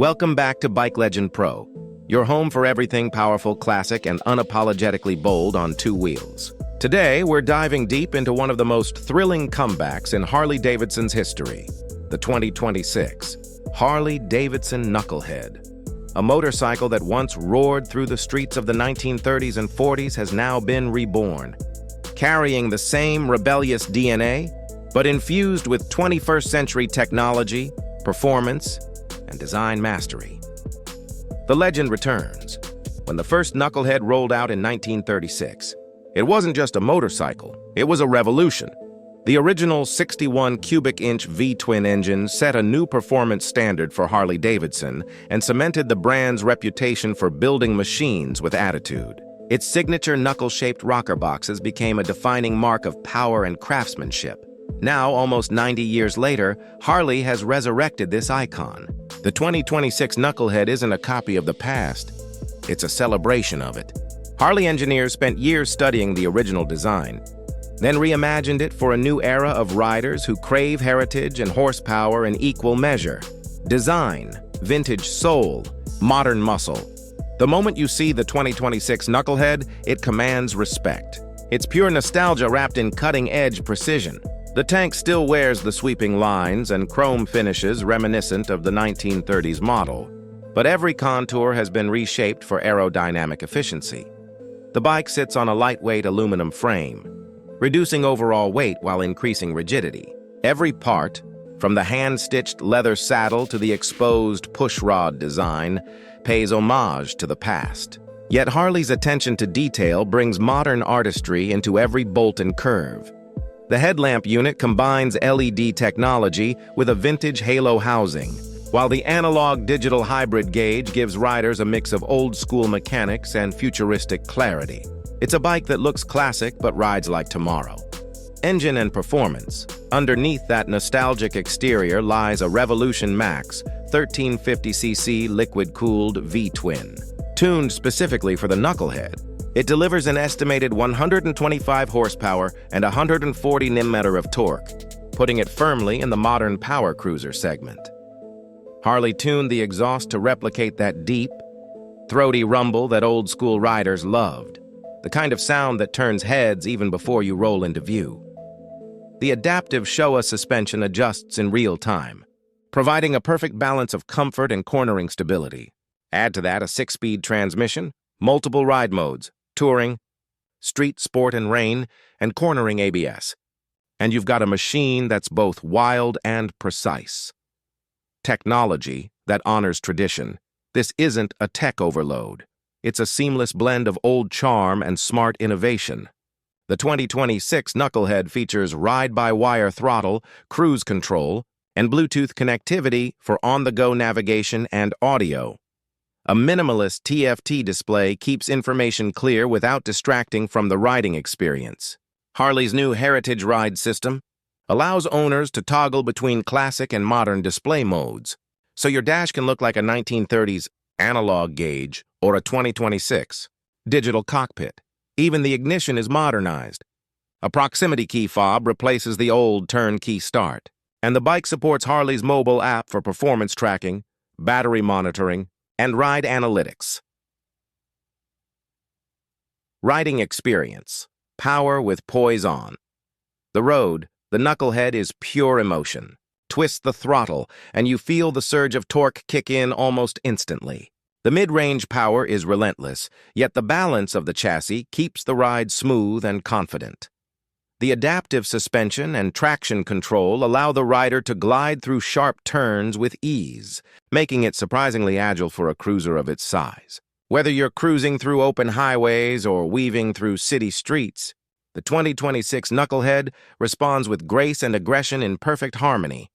Welcome back to Bike Legend Pro, your home for everything powerful, classic, and unapologetically bold on two wheels. Today, we're diving deep into one of the most thrilling comebacks in Harley-Davidson's history, the 2026 Harley-Davidson Knucklehead. A motorcycle that once roared through the streets of the 1930s and 40s has now been reborn, carrying the same rebellious DNA, but infused with 21st century technology, performance, and design mastery. The legend returns. When the first Knucklehead rolled out in 1936, it wasn't just a motorcycle, it was a revolution. The original 61 cubic inch V-twin engine set a new performance standard for Harley-Davidson and cemented the brand's reputation for building machines with attitude. Its signature knuckle-shaped rocker boxes became a defining mark of power and craftsmanship. Now, almost 90 years later, Harley has resurrected this icon. The 2026 Knucklehead isn't a copy of the past, it's a celebration of it. Harley engineers spent years studying the original design, then reimagined it for a new era of riders who crave heritage and horsepower in equal measure. Design, vintage soul, modern muscle. The moment you see the 2026 Knucklehead, it commands respect. It's pure nostalgia wrapped in cutting-edge precision. The tank still wears the sweeping lines and chrome finishes reminiscent of the 1930s model, but every contour has been reshaped for aerodynamic efficiency. The bike sits on a lightweight aluminum frame, reducing overall weight while increasing rigidity. Every part, from the hand-stitched leather saddle to the exposed pushrod design, pays homage to the past. Yet Harley's attention to detail brings modern artistry into every bolt and curve. The headlamp unit combines LED technology with a vintage halo housing, while the analog-digital hybrid gauge gives riders a mix of old-school mechanics and futuristic clarity. It's a bike that looks classic but rides like tomorrow. Engine and performance. Underneath that nostalgic exterior lies a Revolution Max 1350cc liquid-cooled V-twin. Tuned specifically for the Knucklehead, it delivers an estimated 125 horsepower and 140 Nm of torque, putting it firmly in the modern power cruiser segment. Harley tuned the exhaust to replicate that deep, throaty rumble that old-school riders loved, the kind of sound that turns heads even before you roll into view. The adaptive Showa suspension adjusts in real time, providing a perfect balance of comfort and cornering stability. Add to that a 6-speed transmission, multiple ride modes, touring, street, sport, and rain, and cornering ABS. And you've got a machine that's both wild and precise. Technology that honors tradition. This isn't a tech overload. It's a seamless blend of old charm and smart innovation. The 2026 Knucklehead features ride-by-wire throttle, cruise control, and Bluetooth connectivity for on-the-go navigation and audio. A minimalist TFT display keeps information clear without distracting from the riding experience. Harley's new Heritage Ride system allows owners to toggle between classic and modern display modes, so your dash can look like a 1930s analog gauge or a 2026 digital cockpit. Even the ignition is modernized. A proximity key fob replaces the old turnkey start, and the bike supports Harley's mobile app for performance tracking, battery monitoring, and ride analytics. Riding experience. Power with poise on. The road, the Knucklehead is pure emotion. Twist the throttle, and you feel the surge of torque kick in almost instantly. The mid-range power is relentless, yet the balance of the chassis keeps the ride smooth and confident. The adaptive suspension and traction control allow the rider to glide through sharp turns with ease, making it surprisingly agile for a cruiser of its size. Whether you're cruising through open highways or weaving through city streets, the 2026 Knucklehead responds with grace and aggression in perfect harmony.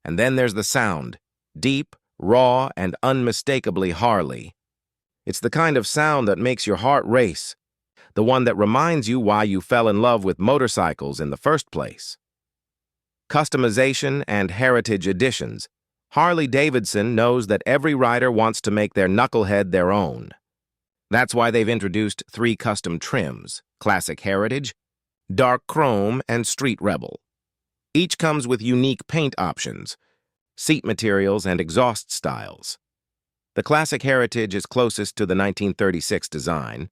And then there's the sound, deep, raw, and unmistakably Harley. It's the kind of sound that makes your heart race, the one that reminds you why you fell in love with motorcycles in the first place. Customization and heritage editions. Harley-Davidson knows that every rider wants to make their Knucklehead their own. That's why they've introduced 3 custom trims: Classic Heritage, Dark Chrome, and Street Rebel. Each comes with unique paint options, seat materials, and exhaust styles. The classic heritage is closest to the 1936 design,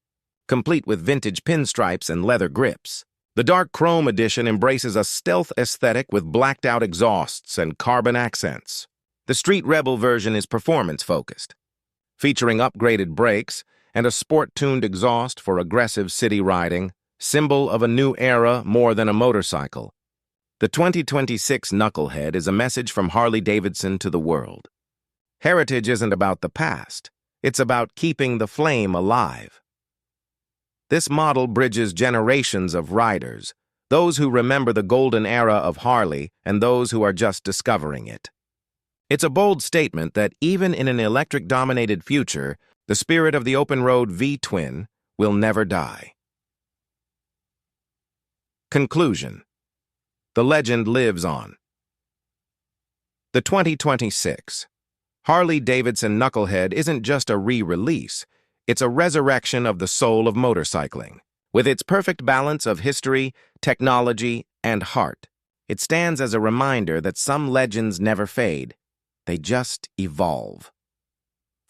complete with vintage pinstripes and leather grips. The dark chrome edition embraces a stealth aesthetic with blacked-out exhausts and carbon accents. The Street Rebel version is performance-focused, featuring upgraded brakes and a sport-tuned exhaust for aggressive city riding, symbol of a new era more than a motorcycle. The 2026 Knucklehead is a message from Harley-Davidson to the world. Heritage isn't about the past, it's about keeping the flame alive. This model bridges generations of riders, those who remember the golden era of Harley and those who are just discovering it. It's a bold statement that even in an electric-dominated future, the spirit of the open-road V-twin will never die. Conclusion. The legend lives on. The 2026 Harley-Davidson Knucklehead isn't just a re-release, it's a resurrection of the soul of motorcycling. With its perfect balance of history, technology, and heart, it stands as a reminder that some legends never fade, they just evolve.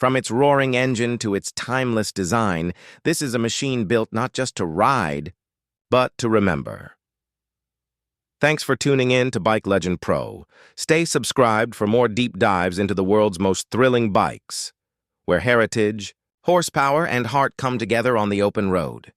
From its roaring engine to its timeless design, this is a machine built not just to ride, but to remember. Thanks for tuning in to Bike Legend Pro. Stay subscribed for more deep dives into the world's most thrilling bikes, where heritage, horsepower, and heart come together on the open road.